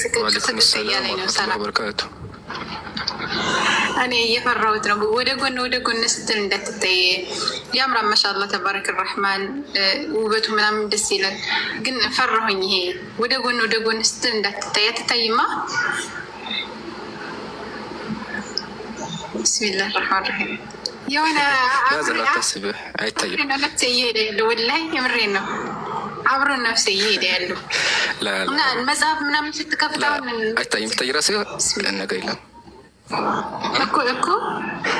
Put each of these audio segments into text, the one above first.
وعليكم السلام ورحمة الله وبركاته. እኔ እየፈራሁት ነው። ወደ ጎን ስትል እንዳትታይ ያምራል። ማሻአላህ ተባረክ الرحمن ውበቱ ምናምን ደስ ይላል። ግን ፈራሁኝ። ይሄ ወደ ጎን ስትል እንዳትታይ አትታይማ። ቢስሚላህ الرحمن الرحيم የሆነ አይታይም። ወላሂ የምሬን ነው። አብሮ ነፍሴ እየሄደ ያለው እና መጽሐፍ ምናምን ስትከፍተው አይታይም። ታይ ራስህ ነገር የለም እኮ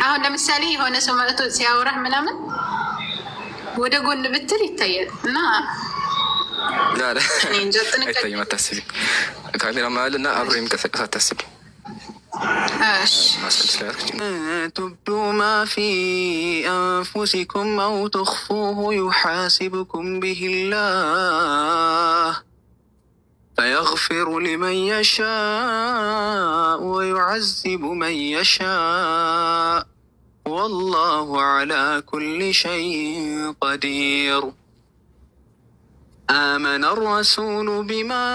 አሁን ለምሳሌ የሆነ ሰው መጥቶ ሲያወራህ ምናምን ወደ ጎን ብትል ይታያል። እና አይታይም። አታስቢ። ካሜራ መሀል እና አብሮ የሚንቀሳቀስ አታስቢ። تبدوا ما في أنفسكم أو تخفوه يحاسبكم به الله فيغفر لمن يشاء ويعذب من يشاء والله على كل شيء قدير. آمن الرسول بما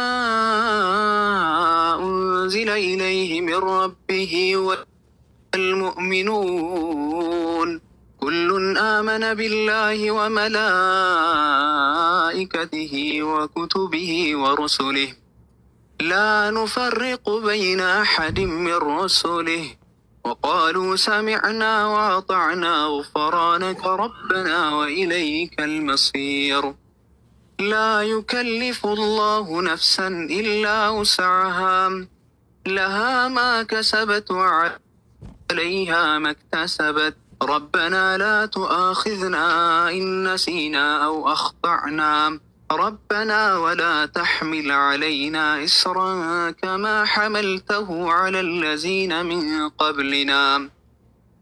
أنزل إليه من ربه والمؤمنون كل آمن بالله وملائكته وكتبه ورسله لا نفرق بين أحد من رسله وقالوا سمعنا وأطعنا غفرانك ربنا وإليك المصير. لا يكلف الله نفسا إلا وسعها لها ما كسبت وعليها ما اكتسبت ربنا لا تؤاخذنا إن نسينا أو أخطأنا ربنا ولا تحمل علينا إسرا كما حملته على الذين من قبلنا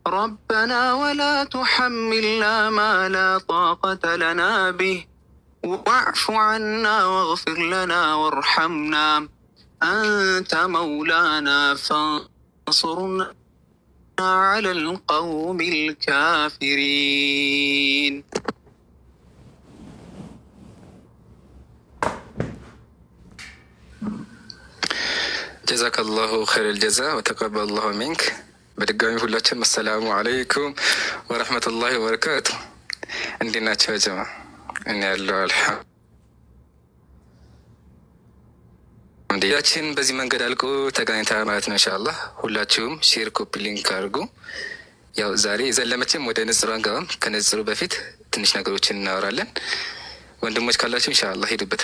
ربنا ولا تحملنا ما لا طاقة لنا به واعف عنا واغفر لنا وارحمنا أنت مولانا فانصرنا على القوم الكافرين. جزاك الله خير الجزاء وتقبل الله منك. بدقاوي ሁላችሁም السلام عليكم ورحمة الله وبركاته. እንዴት ናችሁ ያ ጀማ? እኔ ያለው አልሐምዱሊላህ። በዚህ መንገድ አልቆ ተገናኝታ ማለት ነው ኢንሻአላህ። ሁላችሁም ሼር ኮፒ ሊንክ አድርጉ። ያው ዛሬ ዘለመችም ወደ ንጽሩ አንገባም። ከንጽሩ በፊት ትንሽ ነገሮችን እናወራለን። ወንድሞች ካላችሁ ኢንሻአላህ ሄዱበት።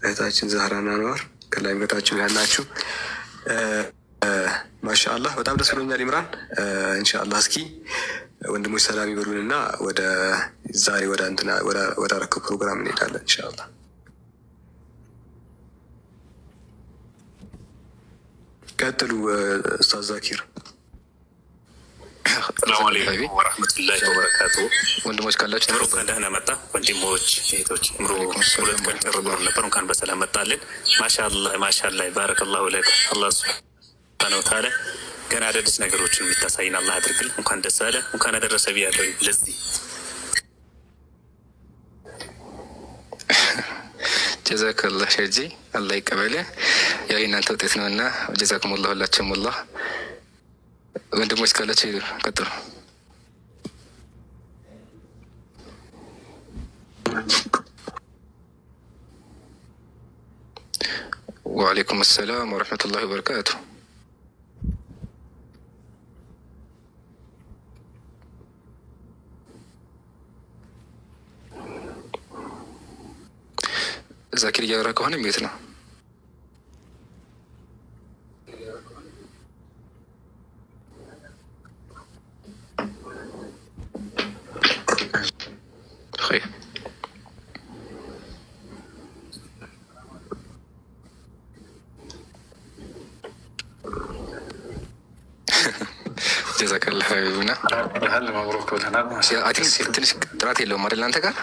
እህታችን ዛህራና ነዋር ከላይ በታችሁ ያላችሁ ማሻአላህ በጣም ደስ ብሎኛል። ኢምራን ኢንሻአላህ እስኪ ወንድሞች ሰላም ይበሉንና ወደ ዛሬ ወደ አረከው ፕሮግራም እንሄዳለን ኢንሻአላህ። ቀጥሉ ኡስታዝ ዛኪር። ሰላም አለይኩም ወራህመቱላሂ ወበረካቱ። ወንድሞች ካላችሁ ምሩ ደህና መጣ። ወንድሞች እህቶች ምሩ ሁለት ቀን ተርቦ ነበር። እንኳን በሰላም መጣልን። ማሻአላህ ባረከላሁ ለክ። አላህ ሱብሃነሁ ወተዓላ ገና አዳዲስ ነገሮችን የምታሳይን አላህ አድርግልን። እንኳን ደስ አለ፣ እንኳን አደረሰ ብያለሁ። ለዚህ ጀዛከላህ ሸጂ አላህ ይቀበል። ያው የእናንተ ውጤት ነውና ጀዛኩሙላህ ሁላችሁም አላህ። ወንድሞች ካላችሁ ቀጥሉ። ወአለይኩም ሰላም ወረሕመቱላሂ ወበረካቱ። ዛኪር እያወራ ከሆነ ቤት ነው። ጀዛከላህ ሀቢቡና መብሩክ ብለናል። ትንሽ ጥራት የለውም አይደል? አንተ ጋር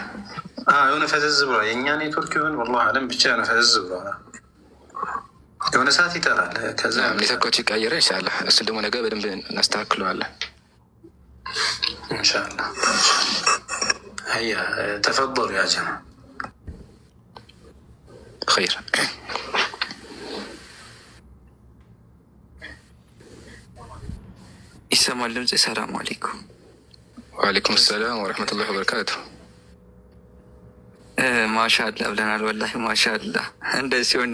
የሆነ ፈዘዝ ብሏል። የእኛ ኔትወርክ ይሆን ወላሂ አለም ብቻ የሆነ ፈዘዝ ብሏል። የሆነ ሰዓት ይጠራል። ከዛ ኔትወርኮች ይቀየረ ኢንሻላህ። እሱን ደግሞ ነገ በደንብ እናስተካክለዋለን ኢንሻላህ። هيا تفضل يا جماعة. خير. ይሰማል ድምጽ? ሰላም አለይኩም። ወአለይኩም ሰላም ወረሕመቱላሂ ወበረካቱ። ማሻአላ ብለናል። ወላሂ ማሻአላ። እንደዚህ ሲሆን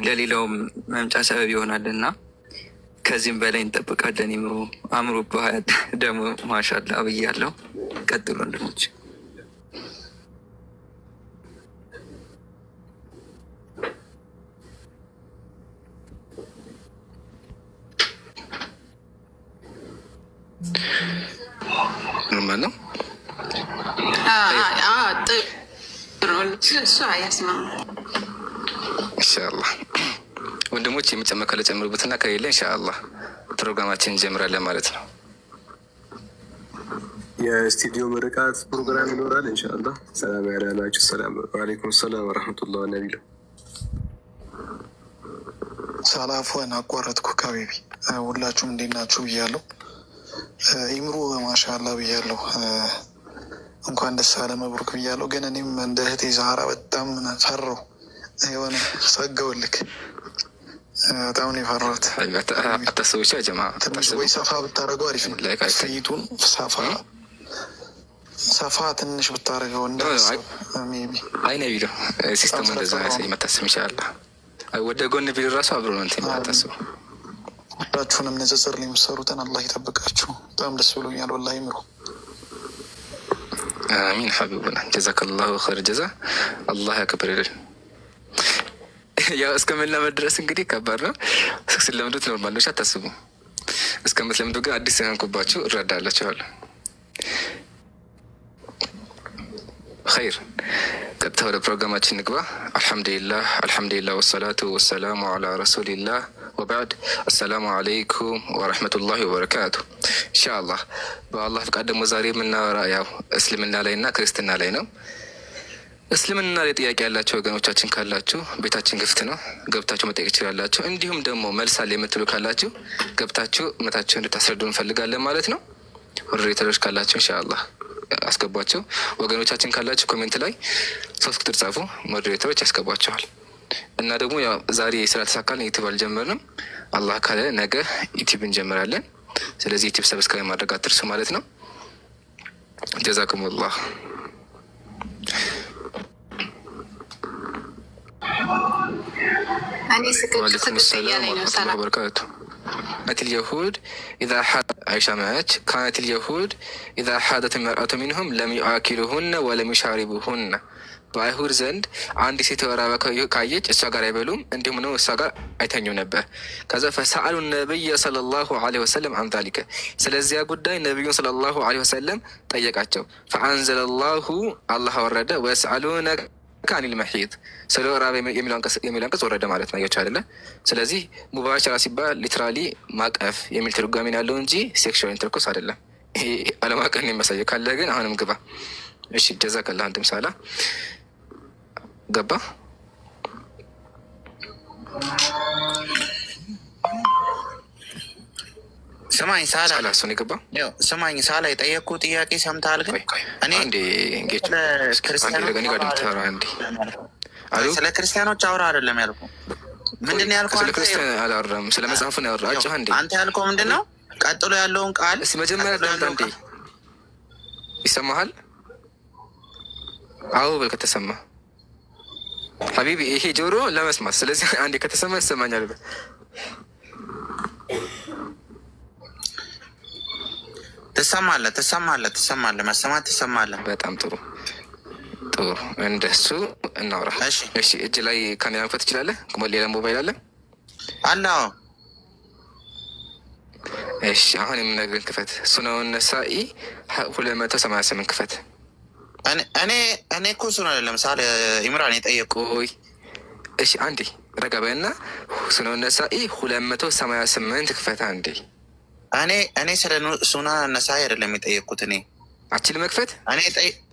ለሌላውም መምጫ ሰበብ ይሆናልና ከዚህም በላይ እንጠብቃለን። ይምሩ አምሩ ባህል ደግሞ ማሻአላ ብያለሁ። ቀጥሉ ወንድሞች። ምን ነው እሱ አያስማም። ኢንሻአላህ ወንድሞች የምጨመር ካለ ጨምሩበትና ከሌለ ኢንሻአላህ ፕሮግራማችን እንጀምራለን ማለት ነው። የስቱዲዮ ምርቃት ፕሮግራም ይኖራል ኢንሻአላህ። ሰላም ያላችሁ። ሰላም ወአለይኩም ሰላም ወራህመቱላሂ ወበረካቱ። ሳላፎን አቋረጥኩ። ካቢቢ ሁላችሁም እንዴት ናችሁ ብያለሁ። ኢምሩ ማሻአላ ብያለሁ። እንኳን ደስ አለ መብሩክ ብያለሁ። ግን እኔም እንደ እህቴ ዛህራ በጣም ፈራሁ። የሆነ ሰገውልክ በጣም ነው የፈራሁት። አታስቡቻ ጀማ ትንሽ ወይ ሰፋ ብታደርገው አሪፍ ነው። ፊቱን ሰፋ ትንሽ ብታደርገው አይ ነው ቪዲዮ ሲስተሙ እንደዛ ይመታስም ይችላል። ወደ ጎን ቪዲዮ ራሱ አብሮ ነው እንትን አታስቡ። ሁላችሁንም ንጽጽር ላይ የምትሰሩትን አላህ ይጠብቃችሁ። በጣም ደስ ብሎኛል ወላሂ ምሩ። አሚን ሐቢቡና ጀዛከላሁ ኸይር ጀዛ። አላህ ያክብርልን። ያው እስከምንለመድ ድረስ እንግዲህ ከባድ ነው። ስለምዱት ኖርማል ነው፣ አታስቡ። እስከምትለምዱ ግን አዲስ ያንኩባችሁ እረዳላችኋለሁ። ኸይር ቀጥታ ወደ ፕሮግራማችን ንግባ። አልሐምዱሊላህ ወሰላቱ ወሰላሙ አላ ረሱሊላህ ወባዕድ። አሰላሙ አለይኩም ወረሕመቱላሂ ወበረካቱ። ኢንሻአላህ በአላህ ፍቃድ ደግሞ ዛሬ የምናወራ ያው እስልምና ላይ እና ክርስትና ላይ ነው። እስልምና ላይ ጥያቄ ያላቸው ወገኖቻችን ካላችሁ ቤታችን ክፍት ነው፣ ገብታችሁ መጠየቅ ይችላላችሁ። እንዲሁም ደግሞ መልሳል የምትሉ ካላችሁ ገብታችሁ እምነታችሁ እንድታስረዱ እንፈልጋለን ማለት ነው። ሞዴሬተሮች ካላችሁ ኢንሻአላህ አስገቧቸው። ወገኖቻችን ካላችሁ ኮሜንት ላይ 3 ቁጥር ጻፉ፣ ሞዴሬተሮች ያስገቧቸዋል። እና ደግሞ ያው ዛሬ ስራ ተሳካልን፣ ዩቲዩብ አልጀመርንም። አላህ ካለ ነገ ዩቲዩብ እንጀምራለን። ስለዚህ ዩቲዩብ ሰብስክራይብ ማድረግ አትርሱ ማለት ነው። ጀዛኩሙላህ። ወአለይኩም ሰላም ወረሕመቱላሂ ወበረካቱ። كانت اليهود عائشة معك كانت اليهود إذا حادت المرأة منهم لم يؤكلوهن ولم يشاربوهن በአይሁድ ዘንድ አንድ ሴት ወር አበባ ካየች እሷ ጋር አይበሉም እንዲሁም ነው እሷ ጋር አይተኙም ነበር። ከዛ ፈሰአሉ ነቢይ ሰለላሁ ዐለይሂ ወሰለም አን ዛሊከ ስለዚያ ጉዳይ ነቢዩን ሰለላሁ ዐለይሂ ወሰለም ጠየቃቸው። ፈአንዘለላሁ አላህ ወረደ ወየስአሉነከ አኒል መሒድ ስለ ወር አበባ የሚለው አንቀጽ ወረደ ማለት ነው። ያቻ አይደለ? ስለዚህ ሙባሸራ ሲባል ሊትራሊ ማቀፍ የሚል ትርጓሜ ያለው እንጂ ሴክሹዋል ኢንተርኮርስ አይደለም። ይሄ ዓለም አቀፍ ነው የሚያሳየው። ካለ ግን አሁንም ግባ። እሺ ጀዛከላህ። አንተም ሳላ ገባ ስማኝ ሳላ እሱን የገባ ስማኝ ሳላ የጠየቅኩህ ጥያቄ ሰምተሃል? ግን እኔ ስለ ክርስቲያኖች አውራ አይደለም ያልኩህ። ምንድን ነው ያልኩህ? ስለ ክርስቲያን አላወራም፣ ስለ መጽሐፉ ነው ያወራችሁ። አንተ ያልከው ምንድን ነው? ቀጥሎ ያለውን ቃል መጀመሪያ አንዴ ይሰማሃል? አዎ በል ከተሰማ ሀቢቢ ይሄ ጆሮ ለመስማት። ስለዚህ አንዴ ከተሰማ ይሰማኛል። ትሰማለህ፣ መሰማት ትሰማለህ። በጣም ጥሩ እንደሱ እናውራ። እሺ እጅ ላይ ካሜራ መክፈት ትችላለህ? ሌላ ሞባይል አለ አለ? እሺ አሁን የምነግርህን ክፈት። ሱነን ነሳኢ 288 ክፈት። እኔ እኮ እሱን አይደለም ለምሳሌ ኢምራን የጠየቁኝ። እሺ አንዴ ረጋ በይና ሱነን ነሳኢ 288 ክፈት አንዴ። እኔ ስለ ሱነን ነሳኢ አይደለም የጠየቅኩት። እኔ አችል መክፈት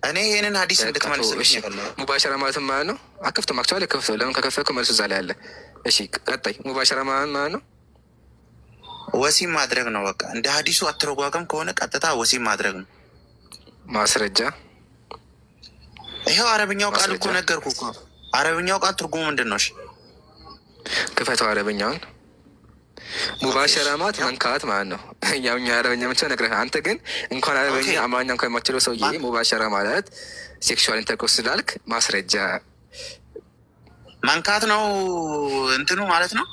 እኔ ይህንን ሀዲስ እንድትመልስልኝ የፈለገው ሙባሸራ ማለት ማለት ነው። አክፍቶ ማክቸዋል ከፍቶ ለምን ከከፈትኩ መልሱ እዛ ላይ አለ። እሺ ቀጣይ ሙባሸራ ማለት ነው ወሲብ ማድረግ ነው። በቃ እንደ ሀዲሱ አተረጓጓም ከሆነ ቀጥታ ወሲብ ማድረግ ነው። ማስረጃ ይኸው አረብኛው ቃል እኮ ነገርኩ እኮ። አረብኛው ቃል ትርጉሙ ምንድን ነው? እሺ ክፈተው አረብኛውን። ሙባሸራ ማለት መንካት ማለት ነው። ያው እኛ አረበኛ ምንቸው ነግረህ፣ አንተ ግን እንኳን አረበኛ አማርኛ እንኳን የማትችለው ሰውዬ ሙባሸራ ማለት ሴክሹዋል ኢንተርኮርስ ስላልክ ማስረጃ መንካት ነው እንትኑ ማለት ነው።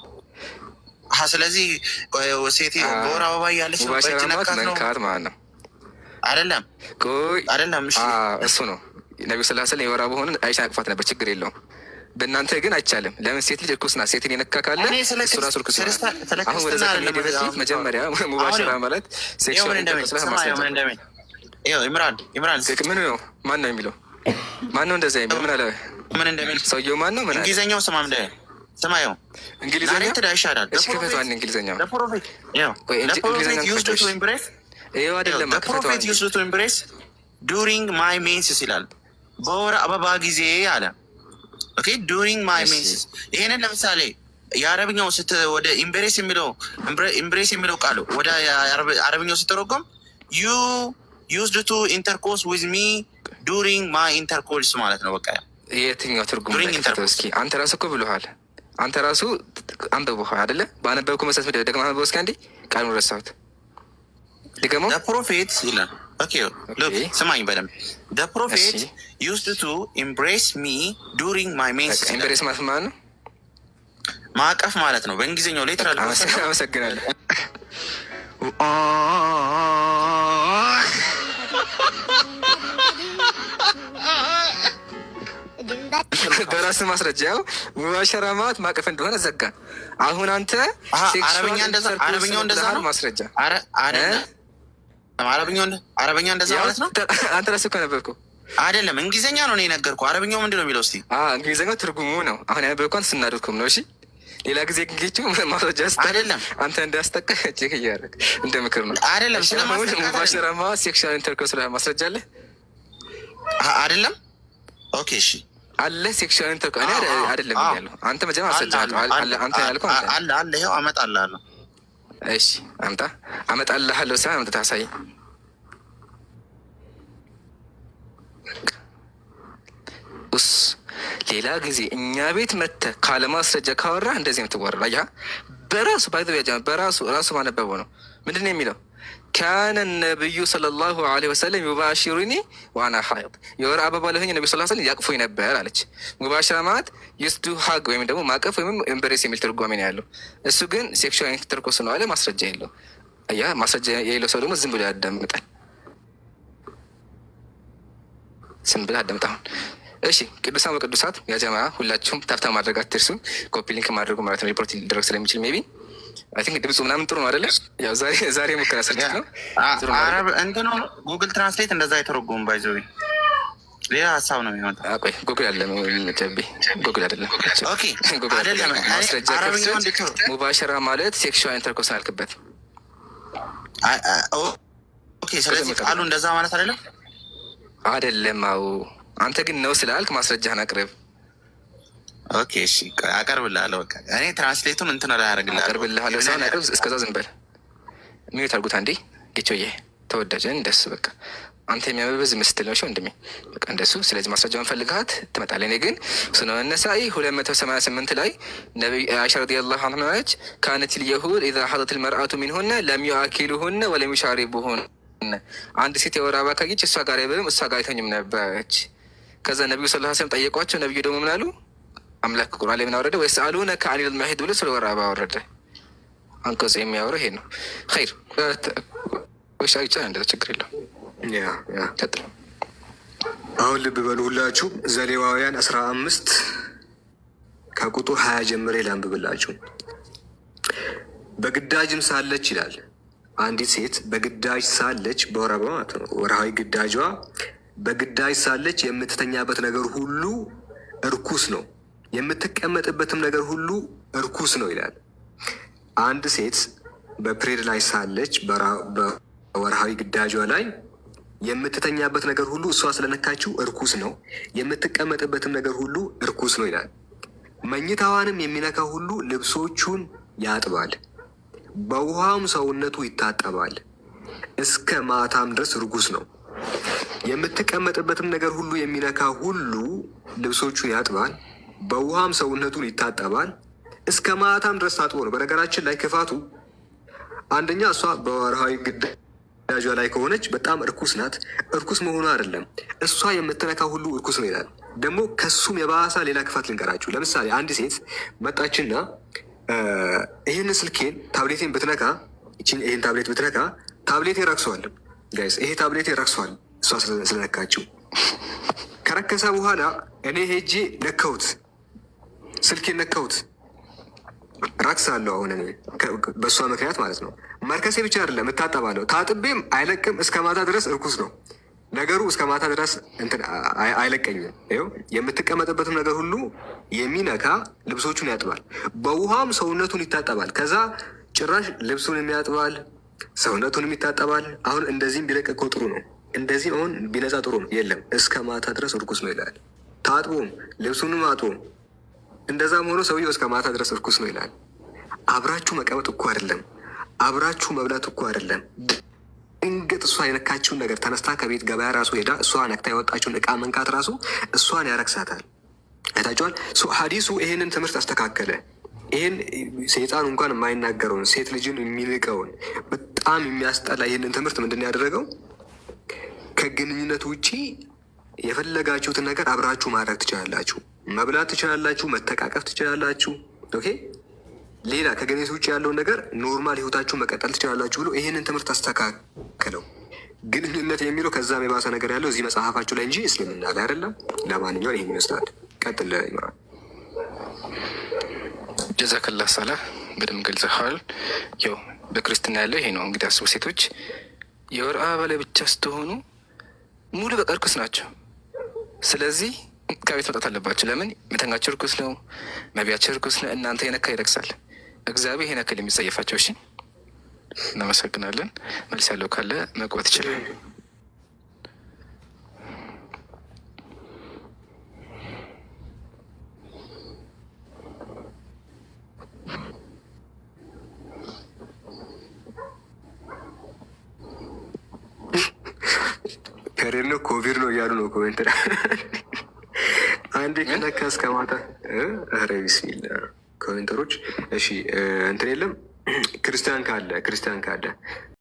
ስለዚህ ሴት በወር አበባ እያለች ነው መንካት ማለት ነው። አይደለም አይደለም። እሱ ነው ነቢዩ ስላ ስለም የወር አበባ ሆነን አይሻ አቅፋት ነበር። ችግር የለውም። በእናንተ ግን አይቻልም። ለምን? ሴት ልጅ እርኩስ ናት። ሴትን የነካ ካለ እሱ ራሱ እርኩስ ነው። አሁን ወደ በፊት መጀመሪያ ሙባሸራ ማለት ሴክሹዋል ኢንተርኮርስ ማስረጃ ኢምራን ምን ነው? ማን ነው የሚለው? ማን ነው እንደዛ የሚለው? ምን አለ? ምን እንደሚል ሰውየው ማን ነው? ምን አለ? እንግሊዘኛው ስማም እንደ ሰማየው እንግሊዘኛ ይሻላል። ከፈቱ አንድ እንግሊዘኛው ለፕሮፌት ዩዝድ ቱ ኢምብሬስ ዱሪንግ ማይ ሜንስስ ይላል። በወር አበባ ጊዜ አለ። ኦኬ ዱሪንግ ማይ ሜንስስ። ይሄንን ለምሳሌ የአረብኛው ወደ ኢምብሬስ የሚለው ቃሉ ወደ አረብኛው ስትረጎም ዩ ዩዝድ ቱ ኢንተርኮርስ ዊዝ ሚ ዱሪንግ ማይ ኢንተርኮርስ ማለት ነው። በቃ የትኛው ትርጉም እስኪ አንተ ራሱ እኮ ብለሃል። አንተ ራሱ አንብበሃል አይደለ? ባነበብኩ መሰረት ደግማ አንብበው እስኪ አንዴ ቃሉን ረሳሁት። ድገመው። ፕሮፌት ይላል። ኦኬ ሉክ ስማኝ በደምብ the prophet used to embrace me during my menses። ኤምብሬስ ማለት ማለት ነው ማቀፍ ማለት ነው በእንግሊዝኛው ሌተራል። አመሰግናለሁ። በራስ ማስረጃ ያው ሙባሸራ ማለት ማቀፍ እንደሆነ ዘጋ። አሁን አንተ አረብኛው እንደዛ ነው ማስረጃ። አረብኛው እንደዛ ማለት ነው። አንተ ራስህ እኮ ነበርኩ አይደለም፣ እንግሊዝኛ ነው እኔ ነገርኩህ። አረብኛው ምንድን ነው የሚለው? እስኪ እንግሊዝኛው ትርጉሙ ነው። አሁን ያነበብኳን ስናደርኩም ነው። እሺ ሌላ ጊዜ ግንጌቹ ማስረጃ አይደለም አንተ እንዳያስጠቃ ቼክ እያደረግ እንደ ምክር ነው አይደለም። ሙባሸራ ማለት ሴክሹዋል ኢንተርኮርስ ማስረጃ አለ አይደለም? ኦኬ እሺ አለ ሴክሹዋል ኢንተርኮርስ አይደለም ያለው አንተ መጀመሪያ አሰጃለሁ አንተ ያልከው አለ ይኸው አመጣልሃለሁ። እሺ አመጣልሃለሁ ሳይሆን አምጥተህ አሳይ። ሌላ ጊዜ እኛ ቤት መጥተህ ካለማስረጃ ካወራ እንደዚህ የምትወራ ያ በራሱ በራሱ ማነበበው ነው። ምንድን ነው የሚለው? ካነ ነቢዩ ሰለላሁ ዐለይሂ ወሰለም ዩባሽሩኒ ዋና ሐይድ የወር አበባ ለሆኝ ነቢ ስ ስለም ያቅፎኝ ነበር አለች። ሙባሽራ ማለት ዩስዱ ሀግ ወይም ደግሞ ማቀፍ ወይም ኤምብሬስ የሚል ትርጓሜ ነው ያለው። እሱ ግን ሴክሹዋል ኢንተርኮርስ ነው አለ። ማስረጃ የለው። ያ ማስረጃ የሌለው ሰው ደግሞ ዝም ብሎ ያዳምጣል። ዝም ብሎ ያዳምጣል። እሺ ቅዱሳን በቅዱሳት ያጀማ ሁላችሁም ታብታ ማድረግ አትርሱ። ኮፒ ሊንክ ማድረጉ ማለት ነው ሪፖርት ሊደረግ ስለሚችል ሜቢ አይ ቲንክ ድምፁ ምናምን ጥሩ ነው አይደለ? ያው ዛሬ ሙከራ ስልክ ነው። አረብ እንትኑ ጉግል ትራንስሌት እንደዛ የተረጎሙ ባይዘው ሌላ ሀሳብ ነው የሚመጣው። ቆይ ጉግል አለ ጨቤ ጉግል አይደለም። ኦኬ አይደለም። ማስረጃ ሙባሸራ ማለት ሴክሹዋል ኢንተርኮርስ አልክበት። ኦኬ ስለዚህ ቃሉ እንደዛ ማለት አይደለም አይደለም። አዎ አንተ ግን ነው ስላልክ ማስረጃህን አቅርብ። ኦኬ እሺ አቀርብልሃለሁ። በቃ እኔ ትራንስሌቱን እንትን አላደርግልሃለሁ። አቀርብልሃለሁ ሳይሆን አቅርብ። እስከዛ ዝም በል ሚዩት አድርጉት አንዴ። ጌቾዬ ተወዳጅን እንደሱ በቃ አንተ የሚያመበዝ ምስትል ነው ወንድሜ በቃ እንደሱ። ስለዚህ ማስረጃውን ፈልግሃት ትመጣለህ። እኔ ግን ሱነን ነሳኢ 288 ላይ ነብይ አይሻ ረዲየላሁ ዐንሃ ነች ካነት ልየሁድ ኢዛ ሐደት ልመርአቱ ሚንሁነ ለም ዩአኪሉሁነ ወለም ዩሻሪቡሁነ። አንድ ሴት የወር አበባ ካየች እሷ ጋር አይበሉም እሷ ጋር አይተኙም ነበረች። ከዛ ነቢዩ ሰለላሁ ዐለይሂ ወሰለም ጠየቋቸው። ነቢዩ ደግሞ ምን አሉ? አምላክ ቁርአን ላይ ምን አወረደ? ወይስአሉነከ አኒል መሒድ ብሎ ስለ ወር አበባ አወረደ። አንቀጽ የሚያወራው ይሄ ነው። ኸይር ወሻ ይቻላል እንደዛ ችግር የለውም። አሁን ልብ በሉ ሁላችሁ። ዘሌዋውያን 15 ከቁጥር 20 ጀምሬ ላንብብላችሁ። በግዳጅም ሳለች ይላል አንዲት ሴት በግዳጅ ሳለች በወር አበባ ማለት ነው ወርሃዊ ግዳጇ በግዳጅ ሳለች የምትተኛበት ነገር ሁሉ እርኩስ ነው፣ የምትቀመጥበትም ነገር ሁሉ እርኩስ ነው ይላል። አንድ ሴት በፕሬድ ላይ ሳለች በወርሃዊ ግዳጇ ላይ የምትተኛበት ነገር ሁሉ እሷ ስለነካችው እርኩስ ነው፣ የምትቀመጥበትም ነገር ሁሉ እርኩስ ነው ይላል። መኝታዋንም የሚነካ ሁሉ ልብሶቹን ያጥባል፣ በውሃም ሰውነቱ ይታጠባል፣ እስከ ማታም ድረስ እርኩስ ነው። የምትቀመጥበትም ነገር ሁሉ የሚነካ ሁሉ ልብሶቹን ያጥባል፣ በውሃም ሰውነቱን ይታጠባል፣ እስከ ማታም ድረስ ታጥቦ ነው። በነገራችን ላይ ክፋቱ አንደኛ እሷ በወርሃዊ ግዳጇ ላይ ከሆነች በጣም እርኩስ ናት። እርኩስ መሆኑ አይደለም እሷ የምትነካ ሁሉ እርኩስ ነው ይላል። ደግሞ ከሱም የባሰ ሌላ ክፋት ልንገራችሁ። ለምሳሌ አንድ ሴት መጣችና ይህን ስልኬን ታብሌቴን ብትነካ፣ ይህን ታብሌት ብትነካ ታብሌቴ ረክሷል። ጋይስ ይሄ ታብሌቴ ረክሷል እሷ ስለነካችው። ከረከሰ በኋላ እኔ ሄጄ ነካሁት፣ ስልኬን ነካሁት፣ ረክሳለሁ። አሁን እኔ በእሷ ምክንያት ማለት ነው። መርከሴ ብቻ አይደለም እታጠባለሁ፣ ታጥቤም አይለቅም። እስከ ማታ ድረስ እርኩስ ነው ነገሩ። እስከ ማታ ድረስ አይለቀኝም። ይኸው የምትቀመጥበትም ነገር ሁሉ የሚነካ ልብሶቹን ያጥባል፣ በውሃም ሰውነቱን ይታጠባል። ከዛ ጭራሽ ልብሱንም ያጥባል፣ ሰውነቱንም ይታጠባል። አሁን እንደዚህም ቢለቅ እኮ ጥሩ ነው። እንደዚህም አሁን ቢነጻ ጥሩ ነው። የለም እስከ ማታ ድረስ እርኩስ ነው ይላል። ታጥቦም ልብሱንም አጥቦም እንደዛም ሆኖ ሰውየው እስከ ማታ ድረስ እርኩስ ነው ይላል። አብራችሁ መቀመጥ እኮ አይደለም፣ አብራችሁ መብላት እኮ አይደለም። ድንገት እሷ የነካችውን ነገር ተነስታ ከቤት ገበያ ራሱ ሄዳ እሷ ነክታ ያወጣችውን እቃ መንካት ራሱ እሷን ያረክሳታል። አይታችኋል። ሀዲሱ ይሄንን ትምህርት አስተካከለ። ይህን ሰይጣን እንኳን የማይናገረውን ሴት ልጅን የሚንቀውን በጣም የሚያስጠላ ይህንን ትምህርት ምንድን ያደረገው? ከግንኙነት ውጪ የፈለጋችሁትን ነገር አብራችሁ ማድረግ ትችላላችሁ፣ መብላት ትችላላችሁ፣ መተቃቀፍ ትችላላችሁ። ኦኬ ሌላ ከግንኙነት ውጭ ያለውን ነገር ኖርማል ህይወታችሁ መቀጠል ትችላላችሁ ብሎ ይህንን ትምህርት አስተካከለው። ግንኙነት የሚለው ከዛም የባሰ ነገር ያለው እዚህ መጽሐፋችሁ ላይ እንጂ እስልምና ላይ አይደለም። ለማንኛውም ይህን ይመስላል። ቀጥል ይመራል። ጀዛከላ ሳላ በደንብ ገልጸሃል። ያው በክርስትና ያለው ይሄ ነው እንግዲህ። አስቡ ሴቶች የወር አበባ ላይ ብቻ ስትሆኑ ሙሉ በቃ እርኩስ ናቸው። ስለዚህ ከቤት መውጣት አለባቸው። ለምን? መተኛቸው እርኩስ ነው፣ መቢያቸው እርኩስ ነው። እናንተ የነካ ይረክሳል። እግዚአብሔር ይሄን ያክል የሚጸየፋቸው። እሺ እናመሰግናለን። መልስ ያለው ካለ መግባት ይችላል። ከሬን ነው ኮቪድ ነው እያሉ ነው ኮሜንት አንዴ ከነካ እስከ ማታ። ኧረ ቢስሚላ ኮሜንተሮች። እሺ እንትን የለም ክርስቲያን ካለ